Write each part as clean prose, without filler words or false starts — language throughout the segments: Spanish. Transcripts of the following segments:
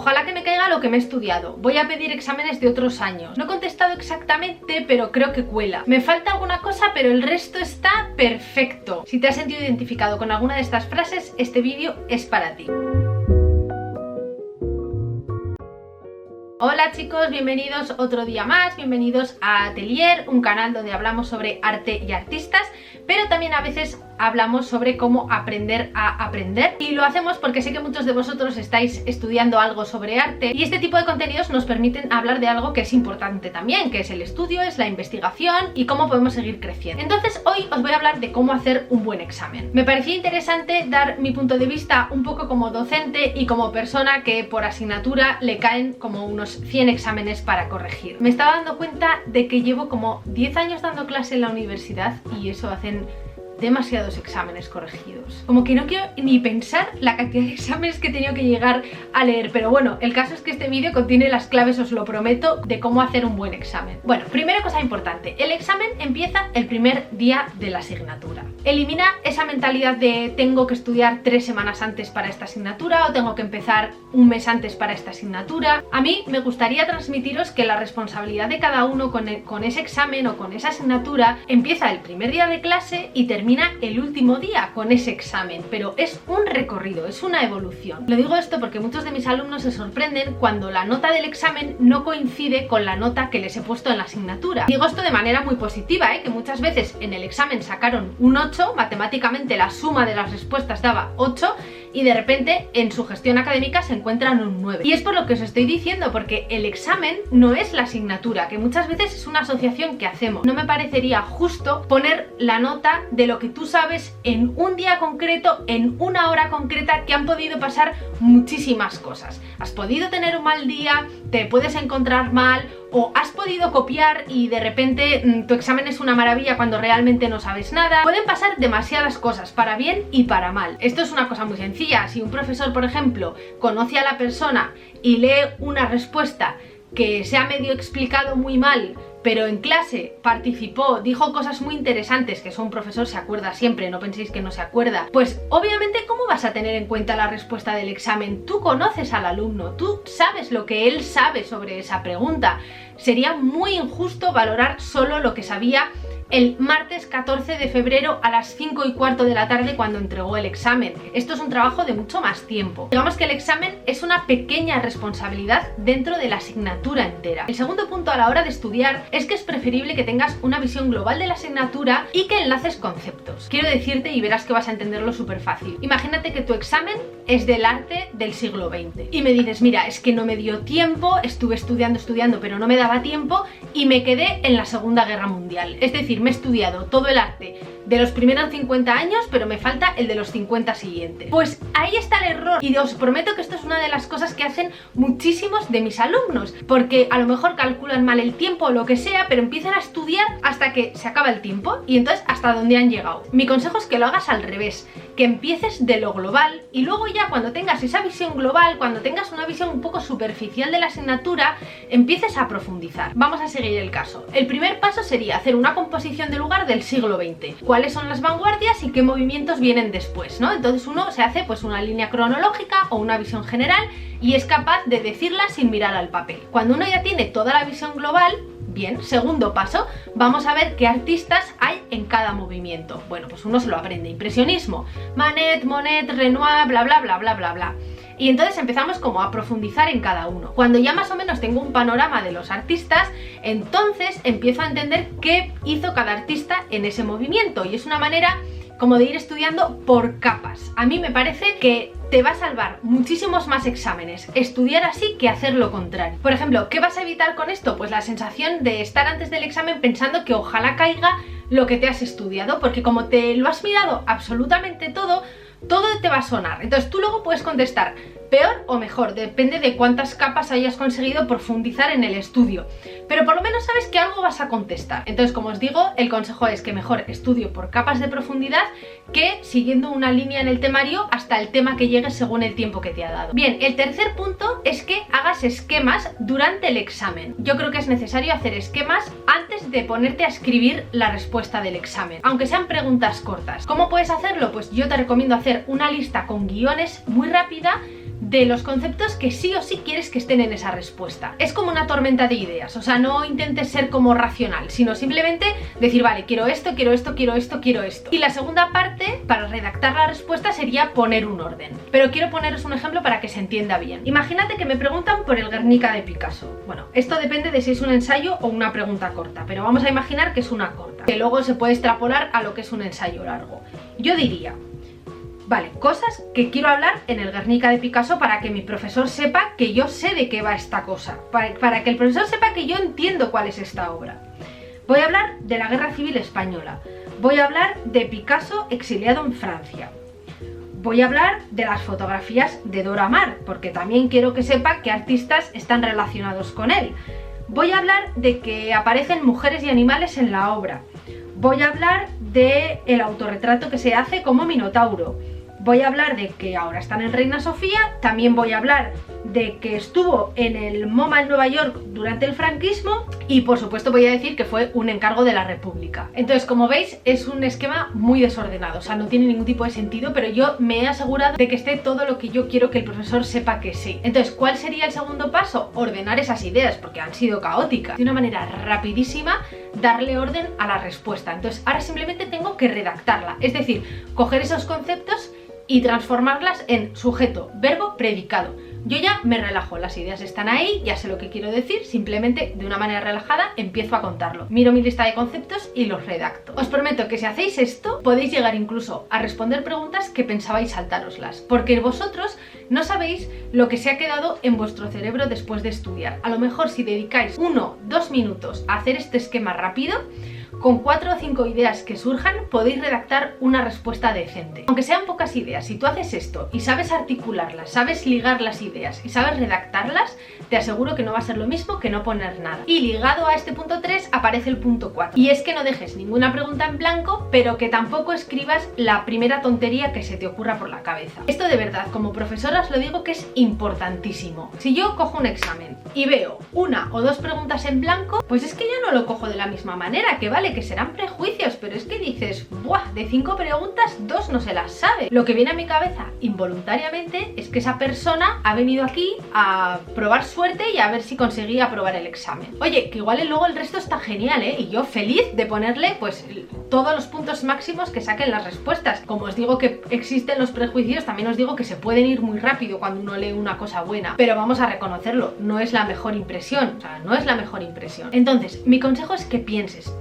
ojalá que me caiga lo que me he estudiado. Voy a pedir exámenes de otros años. No he contestado exactamente, pero creo que cuela. Me falta alguna cosa, pero el resto está perfecto. Si te has sentido identificado con alguna de estas frases, este vídeo es para ti. Hola chicos, bienvenidos otro día más, bienvenidos a Atelier, un canal donde hablamos sobre arte y artistas, pero también a veces hablamos sobre cómo aprender a aprender, y lo hacemos porque sé que muchos de vosotros estáis estudiando algo sobre arte y este tipo de contenidos nos permiten hablar de algo que es importante también, que es el estudio, es la investigación y cómo podemos seguir creciendo. Entonces hoy os voy a hablar de cómo hacer un buen examen. Me parecía interesante dar mi punto de vista un poco como docente y como persona que por asignatura le caen como unos 100 exámenes para corregir. Me estaba dando cuenta de que llevo como 10 años dando clase en la universidad y eso hacen demasiados exámenes corregidos. Como que no quiero ni pensar la cantidad de exámenes que he tenido que llegar a leer, pero bueno, el caso es que este vídeo contiene las claves, os lo prometo, de cómo hacer un buen examen. Bueno, primera cosa importante, el examen empieza el primer día de la asignatura. Elimina esa mentalidad de tengo que estudiar 3 semanas antes para esta asignatura o tengo que empezar un mes antes para esta asignatura. A mí me gustaría transmitiros que la responsabilidad de cada uno con ese examen o con esa asignatura empieza el primer día de clase y termina el último día con ese examen, pero es un recorrido, es una evolución. Lo digo esto porque muchos de mis alumnos se sorprenden cuando la nota del examen no coincide con la nota que les he puesto en la asignatura. Digo esto de manera muy positiva, que muchas veces en el examen sacaron un 8, matemáticamente la suma de las respuestas daba 8 y de repente en su gestión académica se encuentran un 9. Y es por lo que os estoy diciendo, porque el examen no es la asignatura, que muchas veces es una asociación que hacemos. No me parecería justo poner la nota de lo que tú sabes en un día concreto, en una hora concreta, que han podido pasar muchísimas cosas. Has podido tener un mal día, te puedes encontrar mal, o has podido copiar y de repente tu examen es una maravilla cuando realmente no sabes nada. Pueden pasar demasiadas cosas, para bien y para mal. Esto es una cosa muy sencilla. Si un profesor, por ejemplo, conoce a la persona y lee una respuesta que se ha medio explicado muy mal, pero en clase participó, dijo cosas muy interesantes, que eso un profesor se acuerda siempre, no penséis que no se acuerda, pues obviamente ¿cómo vas a tener en cuenta la respuesta del examen? Tú conoces al alumno, tú sabes lo que él sabe sobre esa pregunta. Sería muy injusto valorar solo lo que sabía el martes 14 de febrero a las 5:15 de la tarde cuando entregó el examen. Esto es un trabajo de mucho más tiempo. Digamos que el examen es una pequeña responsabilidad dentro de la asignatura entera. El segundo punto a la hora de estudiar es que es preferible que tengas una visión global de la asignatura y que enlaces conceptos. Quiero decirte, y verás que vas a entenderlo súper fácil. Imagínate que tu examen es del arte del siglo XX y me dices, mira, es que no me dio tiempo, estuve estudiando, pero no me daba tiempo y me quedé en la Segunda Guerra Mundial. Es decir, me he estudiado todo el arte de los primeros 50 años, pero me falta el de los 50 siguientes. Pues ahí está el error, y os prometo que esto es una de las cosas que hacen muchísimos de mis alumnos, porque a lo mejor calculan mal el tiempo o lo que sea, pero empiezan a estudiar hasta que se acaba el tiempo y entonces hasta dónde han llegado. Mi consejo es que lo hagas al revés, que empieces de lo global y luego ya cuando tengas esa visión global, cuando tengas una visión un poco superficial de la asignatura, empieces a profundizar. Vamos a seguir el caso. El primer paso sería hacer una composición de lugar del siglo XX. ¿Cuáles son las vanguardias y qué movimientos vienen después, ¿no? Entonces uno se hace pues una línea cronológica o una visión general y es capaz de decirla sin mirar al papel. Cuando uno ya tiene toda la visión global, bien, segundo paso, vamos a ver qué artistas hay en cada movimiento. Bueno, pues uno se lo aprende. Impresionismo, Manet, Monet, Renoir, bla bla bla bla bla bla. Y entonces empezamos como a profundizar en cada uno. Cuando ya más o menos tengo un panorama de los artistas, entonces empiezo a entender qué hizo cada artista en ese movimiento. Y es una manera como de ir estudiando por capas. A mí me parece que te va a salvar muchísimos más exámenes estudiar así que hacer lo contrario. Por ejemplo, ¿qué vas a evitar con esto? Pues la sensación de estar antes del examen pensando que ojalá caiga lo que te has estudiado, porque como te lo has mirado absolutamente todo te va a sonar. Entonces tú luego puedes contestar peor o mejor, depende de cuántas capas hayas conseguido profundizar en el estudio, pero por lo menos sabes que algo vas a contestar. Entonces, como os digo, el consejo es que mejor estudio por capas de profundidad que siguiendo una línea en el temario hasta el tema que llegues según el tiempo que te ha dado. Bien, el tercer punto es que hagas esquemas durante el examen. Yo creo que es necesario hacer esquemas antes de ponerte a escribir la respuesta del examen, aunque sean preguntas cortas. ¿Cómo puedes hacerlo? Pues yo te recomiendo hacer una lista con guiones muy rápida, de los conceptos que sí o sí quieres que estén en esa respuesta. Es como una tormenta de ideas, o sea, no intentes ser como racional, sino simplemente decir, vale, quiero esto, quiero esto, quiero esto, quiero esto. Y la segunda parte, para redactar la respuesta, sería poner un orden. Pero quiero poneros un ejemplo para que se entienda bien. Imagínate que me preguntan por el Guernica de Picasso. Bueno, esto depende de si es un ensayo o una pregunta corta, pero vamos a imaginar que es una corta, que luego se puede extrapolar a lo que es un ensayo largo. Yo diría, vale, cosas que quiero hablar en el Guernica de Picasso para que mi profesor sepa que yo sé de qué va esta cosa, para que el profesor sepa que yo entiendo cuál es esta obra. Voy a hablar de la Guerra Civil Española, voy a hablar de Picasso exiliado en Francia, voy a hablar de las fotografías de Dora Maar, porque también quiero que sepa qué artistas están relacionados con él. Voy a hablar de que aparecen mujeres y animales en la obra. Voy a hablar del autorretrato que se hace como Minotauro. Voy a hablar de que ahora están en Reina Sofía. También voy a hablar de que estuvo en el MoMA en Nueva York durante el franquismo. Y por supuesto voy a decir que fue un encargo de la República. Entonces, como veis, es un esquema muy desordenado. O sea, no tiene ningún tipo de sentido, pero yo me he asegurado de que esté todo lo que yo quiero que el profesor sepa que sí. Entonces, ¿cuál sería el segundo paso? Ordenar esas ideas, porque han sido caóticas. De una manera rapidísima, darle orden a la respuesta. Entonces, ahora simplemente tengo que redactarla. Es decir, coger esos conceptos y transformarlas en sujeto, verbo, predicado. Yo ya me relajo, las ideas están ahí, ya sé lo que quiero decir, simplemente de una manera relajada empiezo a contarlo. Miro mi lista de conceptos y los redacto. Os prometo que si hacéis esto, podéis llegar incluso a responder preguntas que pensabais saltároslas, porque vosotros no sabéis lo que se ha quedado en vuestro cerebro después de estudiar. A lo mejor si dedicáis 1-2 minutos a hacer este esquema rápido, con 4 o 5 ideas que surjan, podéis redactar una respuesta decente. Aunque sean pocas ideas, si tú haces esto y sabes articularlas, sabes ligar las ideas y sabes redactarlas, te aseguro que no va a ser lo mismo que no poner nada. Y ligado a este punto 3 aparece el punto 4. Y es que no dejes ninguna pregunta en blanco, pero que tampoco escribas la primera tontería que se te ocurra por la cabeza. Esto de verdad, como profesora os lo digo que es importantísimo. Si yo cojo un examen y veo 1 o 2 preguntas en blanco, pues es que ya no lo cojo de la misma manera, que vale, que serán prejuicios, pero es que dices, ¡buah! De 5 preguntas, 2 no se las sabe. Lo que viene a mi cabeza involuntariamente es que esa persona ha venido aquí a probar suerte y a ver si conseguía aprobar el examen. Oye, que igual luego el resto está genial, ¿eh? Y yo feliz de ponerle, pues, todos los puntos máximos que saquen las respuestas. Como os digo que existen los prejuicios, también os digo que se pueden ir muy rápido cuando uno lee una cosa buena. Pero vamos a reconocerlo, no es la mejor impresión. O sea, no es la mejor impresión. Entonces, mi consejo es que pienses,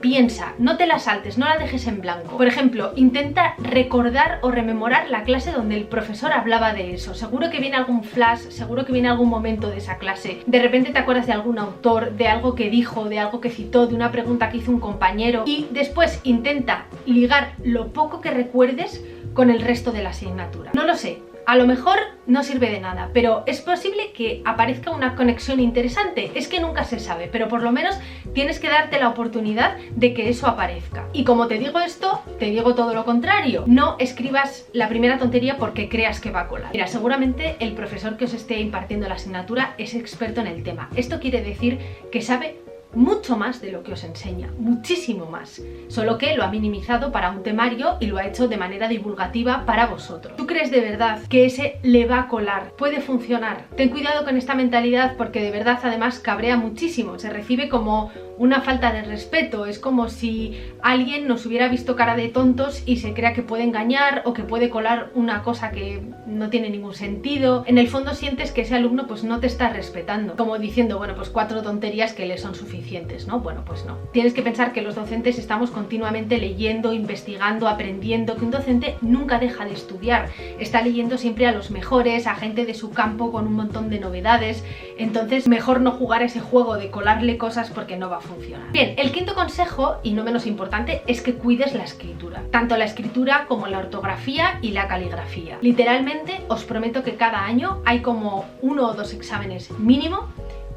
piensa, no te la saltes, no la dejes en blanco. Por ejemplo, intenta recordar o rememorar la clase donde el profesor hablaba de eso. Seguro que viene algún flash, seguro que viene algún momento de esa clase. De repente te acuerdas de algún autor, de algo que dijo, de algo que citó, de una pregunta que hizo un compañero. Y después intenta ligar lo poco que recuerdes con el resto de la asignatura. No lo sé. A lo mejor no sirve de nada, pero es posible que aparezca una conexión interesante. Es que nunca se sabe, pero por lo menos tienes que darte la oportunidad de que eso aparezca. Y como te digo esto, te digo todo lo contrario. No escribas la primera tontería porque creas que va a colar. Mira, seguramente el profesor que os esté impartiendo la asignatura es experto en el tema. Esto quiere decir que sabe mucho más de lo que os enseña, muchísimo más, solo que lo ha minimizado para un temario y lo ha hecho de manera divulgativa para vosotros. ¿Tú crees de verdad que ese le va a colar? ¿Puede funcionar? Ten cuidado con esta mentalidad porque de verdad además cabrea muchísimo, se recibe como una falta de respeto, es como si alguien nos hubiera visto cara de tontos y se crea que puede engañar o que puede colar una cosa que no tiene ningún sentido. En el fondo sientes que ese alumno pues no te está respetando, como diciendo, bueno, pues 4 tonterías que le son suficientes, ¿no? Bueno, pues no. Tienes que pensar que los docentes estamos continuamente leyendo, investigando, aprendiendo, que un docente nunca deja de estudiar, está leyendo siempre a los mejores, a gente de su campo con un montón de novedades, entonces mejor no jugar a ese juego de colarle cosas porque no va a funcionar. Bien, el quinto consejo, y no menos importante, es que cuides la escritura, tanto la escritura como la ortografía y la caligrafía. Literalmente os prometo que cada año hay como 1 o 2 exámenes mínimo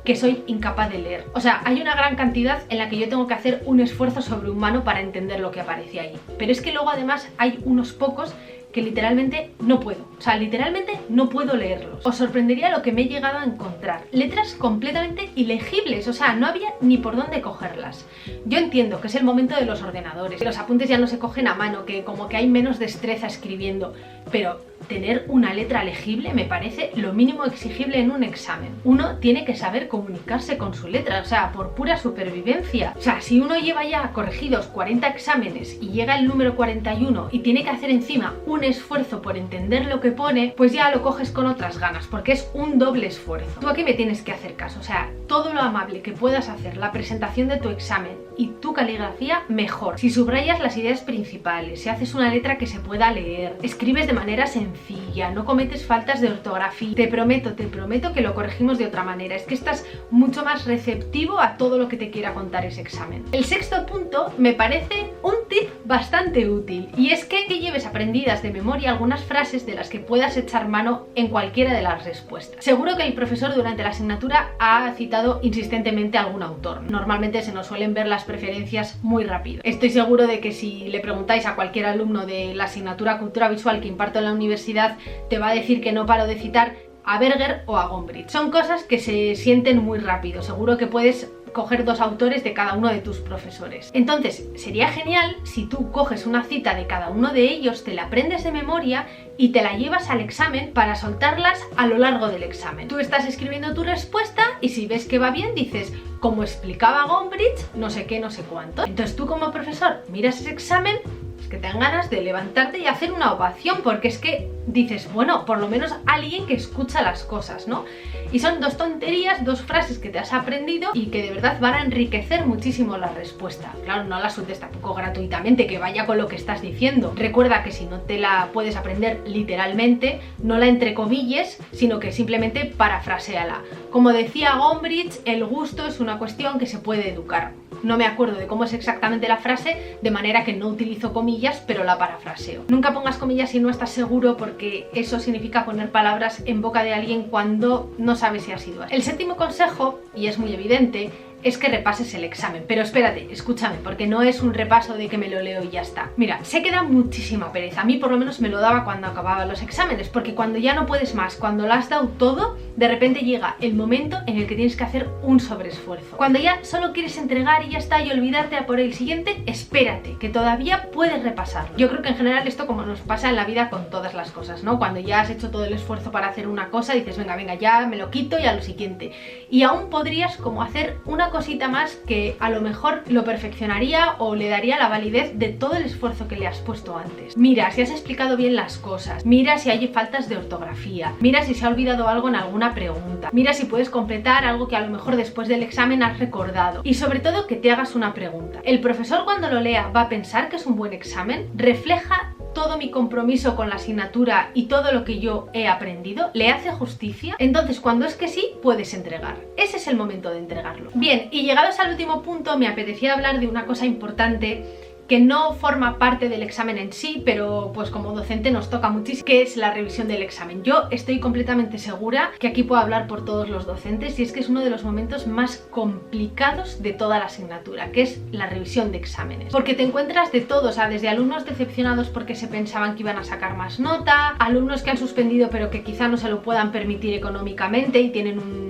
que soy incapaz de leer. O sea, hay una gran cantidad en la que yo tengo que hacer un esfuerzo sobrehumano para entender lo que aparece ahí. Pero es que luego además hay unos pocos que literalmente no puedo. O sea, literalmente no puedo leerlos. Os sorprendería lo que me he llegado a encontrar. Letras completamente ilegibles, o sea, no había ni por dónde cogerlas. Yo entiendo que es el momento de los ordenadores, que los apuntes ya no se cogen a mano, que como que hay menos destreza escribiendo, pero tener una letra legible me parece lo mínimo exigible en un examen. Uno tiene que saber comunicarse con su letra, o sea, por pura supervivencia. O sea, si uno lleva ya corregidos 40 exámenes y llega el número 41 y tiene que hacer encima un esfuerzo por entender lo que pone, pues ya lo coges con otras ganas, porque es un doble esfuerzo. Tú aquí me tienes que hacer caso, o sea, todo lo amable que puedas hacer, la presentación de tu examen y tu caligrafía, mejor. Si subrayas las ideas principales, si haces una letra que se pueda leer, escribes de manera sencilla, no cometes faltas de ortografía, te prometo que lo corregimos de otra manera. Es que estás mucho más receptivo a todo lo que te quiera contar ese examen. El sexto punto me parece un tip bastante útil, y es que lleves aprendidas de memoria algunas frases de las que puedas echar mano en cualquiera de las respuestas. Seguro que el profesor durante la asignatura ha citado insistentemente a algún autor. Normalmente se nos suelen ver las preferencias muy rápido. Estoy seguro de que si le preguntáis a cualquier alumno de la asignatura Cultura Visual que imparto en la universidad, te va a decir que no paro de citar a Berger o a Gombrich. Son cosas que se sienten muy rápido. Seguro que puedes coger dos autores de cada uno de tus profesores. Entonces, sería genial si tú coges una cita de cada uno de ellos, te la aprendes de memoria y te la llevas al examen para soltarlas a lo largo del examen. Tú estás escribiendo tu respuesta y si ves que va bien, dices, como explicaba Gombrich, no sé qué, no sé cuánto. Entonces tú como profesor miras ese examen, es que te dan ganas de levantarte y hacer una ovación, porque es que dices, bueno, por lo menos alguien que escucha las cosas, ¿no? Y son dos tonterías, dos frases que te has aprendido y que de verdad van a enriquecer muchísimo la respuesta. Claro, no la sueltes tampoco gratuitamente, que vaya con lo que estás diciendo. Recuerda que si no te la puedes aprender literalmente, no la entrecomilles, sino que simplemente parafraséala. Como decía Gombrich, el gusto es una cuestión que se puede educar. No me acuerdo de cómo es exactamente la frase, de manera que no utilizo comillas, pero la parafraseo. Nunca pongas comillas si no estás seguro, porque eso significa poner palabras en boca de alguien cuando no sabes si ha sido así. El séptimo consejo, y es muy evidente, es que repases el examen. Pero espérate, escúchame, porque no es un repaso de que me lo leo y ya está. Mira, sé que da muchísima pereza. A mí por lo menos me lo daba cuando acababa los exámenes, porque cuando ya no puedes más, cuando lo has dado todo, de repente llega el momento en el que tienes que hacer un sobreesfuerzo. Cuando ya solo quieres entregar y ya está, y olvidarte a por el siguiente, espérate, que todavía puedes repasarlo. Yo creo que en general esto, como nos pasa en la vida con todas las cosas, ¿no? Cuando ya has hecho todo el esfuerzo para hacer una cosa, dices, venga, ya me lo quito y a lo siguiente. Y aún podrías como hacer una cosita más que a lo mejor lo perfeccionaría o le daría la validez de todo el esfuerzo que le has puesto antes. Mira si has explicado bien las cosas, mira si hay faltas de ortografía, mira si se ha olvidado algo en alguna pregunta, mira si puedes completar algo que a lo mejor después del examen has recordado, y sobre todo que te hagas una pregunta. El profesor cuando lo lea va a pensar que es un buen examen, refleja todo mi compromiso con la asignatura y todo lo que yo he aprendido, le hace justicia. Entonces cuando es que sí, puedes entregar. Ese es el momento de entregarlo. Bien, y llegados al último punto, me apetecía hablar de una cosa importante que no forma parte del examen en sí, pero pues como docente nos toca muchísimo, que es la revisión del examen. Yo estoy completamente segura que aquí puedo hablar por todos los docentes, y es que es uno de los momentos más complicados de toda la asignatura, que es la revisión de exámenes. Porque te encuentras de todo, o sea, desde alumnos decepcionados porque se pensaban que iban a sacar más nota, alumnos que han suspendido pero que quizá no se lo puedan permitir económicamente y tienen un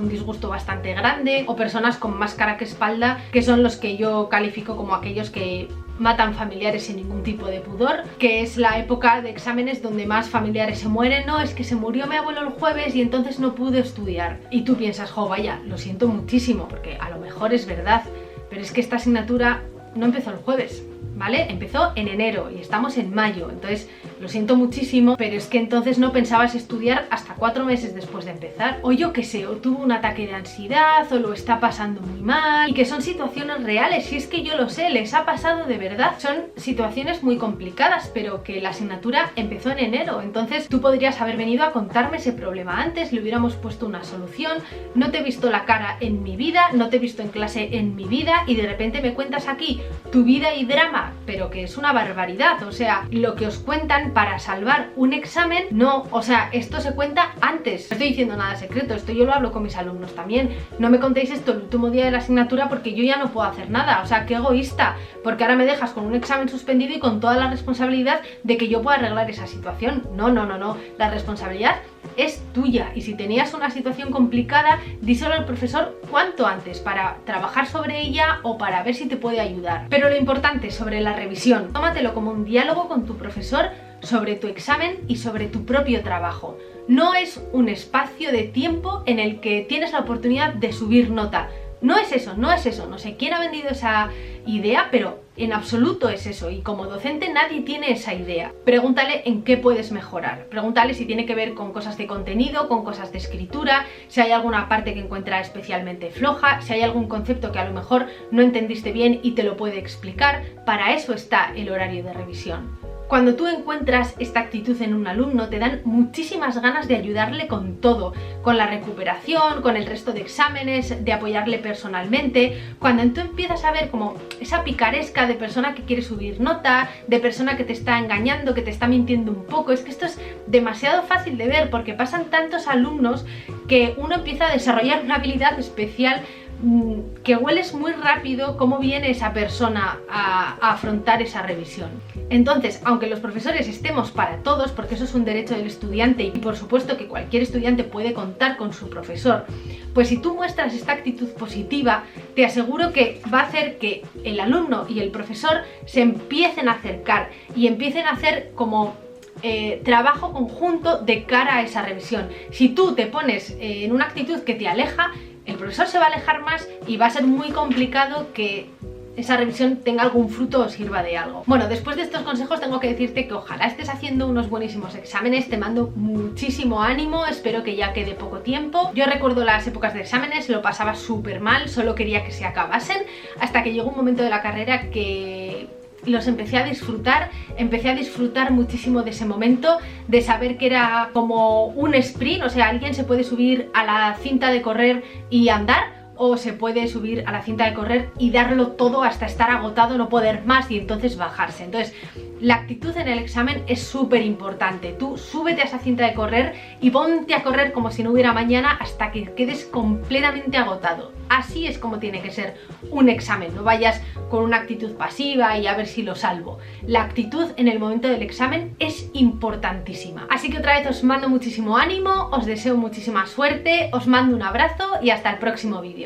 disgusto bastante grande, o personas con más cara que espalda, que son los que yo califico como aquellos que matan familiares sin ningún tipo de pudor, que es la época de exámenes donde más familiares se mueren. No, es que se murió mi abuelo el jueves y entonces no pude estudiar. Y tú piensas, jo, vaya, lo siento muchísimo, porque a lo mejor es verdad, pero es que esta asignatura no empezó el jueves, ¿vale? Empezó en enero y estamos en mayo, entonces lo siento muchísimo, pero es que entonces no pensabas estudiar hasta 4 meses después de empezar, o yo qué sé, o tuvo un ataque de ansiedad, o lo está pasando muy mal, y que son situaciones reales, si es que yo lo sé, les ha pasado de verdad, son situaciones muy complicadas, pero que la asignatura empezó en enero. Entonces tú podrías haber venido a contarme ese problema antes, le hubiéramos puesto una solución. No te he visto la cara en mi vida, no te he visto en clase en mi vida, y de repente me cuentas aquí tu vida y drama, pero que es una barbaridad. O sea, lo que os cuentan para salvar un examen, no, o sea, esto se cuenta antes. No estoy diciendo nada secreto, esto yo lo hablo con mis alumnos también. No me contéis esto el último día de la asignatura porque yo ya no puedo hacer nada. O sea, qué egoísta, porque ahora me dejas con un examen suspendido y con toda la responsabilidad de que yo pueda arreglar esa situación. No, la responsabilidad es tuya, y si tenías una situación complicada, díselo al profesor cuanto antes para trabajar sobre ella o para ver si te puede ayudar. Pero lo importante sobre la revisión, tómatelo como un diálogo con tu profesor sobre tu examen y sobre tu propio trabajo. No es un espacio de tiempo en el que tienes la oportunidad de subir nota. No es eso, no es eso. No sé quién ha vendido esa idea, pero en absoluto es eso, y como docente nadie tiene esa idea. Pregúntale en qué puedes mejorar, pregúntale si tiene que ver con cosas de contenido, con cosas de escritura, si hay alguna parte que encuentra especialmente floja, si hay algún concepto que a lo mejor no entendiste bien y te lo puede explicar. Para eso está el horario de revisión. Cuando tú encuentras esta actitud en un alumno, te dan muchísimas ganas de ayudarle con todo, con la recuperación, con el resto de exámenes, de apoyarle personalmente. Cuando tú empiezas a ver como esa picaresca de persona que quiere subir nota, de persona que te está engañando, que te está mintiendo un poco, es que esto es demasiado fácil de ver porque pasan tantos alumnos que uno empieza a desarrollar una habilidad especial que hueles muy rápido cómo viene esa persona a afrontar esa revisión. Entonces, aunque los profesores estemos para todos, porque eso es un derecho del estudiante y por supuesto que cualquier estudiante puede contar con su profesor, pues si tú muestras esta actitud positiva, te aseguro que va a hacer que el alumno y el profesor se empiecen a acercar y empiecen a hacer como trabajo conjunto de cara a esa revisión. Si tú te pones en una actitud que te aleja, el profesor se va a alejar más y va a ser muy complicado que esa revisión tenga algún fruto o sirva de algo. Bueno, después de estos consejos tengo que decirte que ojalá estés haciendo unos buenísimos exámenes, te mando muchísimo ánimo, espero que ya quede poco tiempo. Yo recuerdo las épocas de exámenes, lo pasaba súper mal, solo quería que se acabasen, hasta que llegó un momento de la carrera que los empecé a disfrutar muchísimo de ese momento, de saber que era como un sprint, o sea, alguien se puede subir a la cinta de correr y andar, o se puede subir a la cinta de correr y darlo todo hasta estar agotado, no poder más y entonces bajarse. Entonces, la actitud en el examen es súper importante. Tú súbete a esa cinta de correr y ponte a correr como si no hubiera mañana hasta que quedes completamente agotado. Así es como tiene que ser un examen, no vayas con una actitud pasiva y a ver si lo salvo. La actitud en el momento del examen es importantísima. Así que otra vez os mando muchísimo ánimo, os deseo muchísima suerte, os mando un abrazo y hasta el próximo vídeo.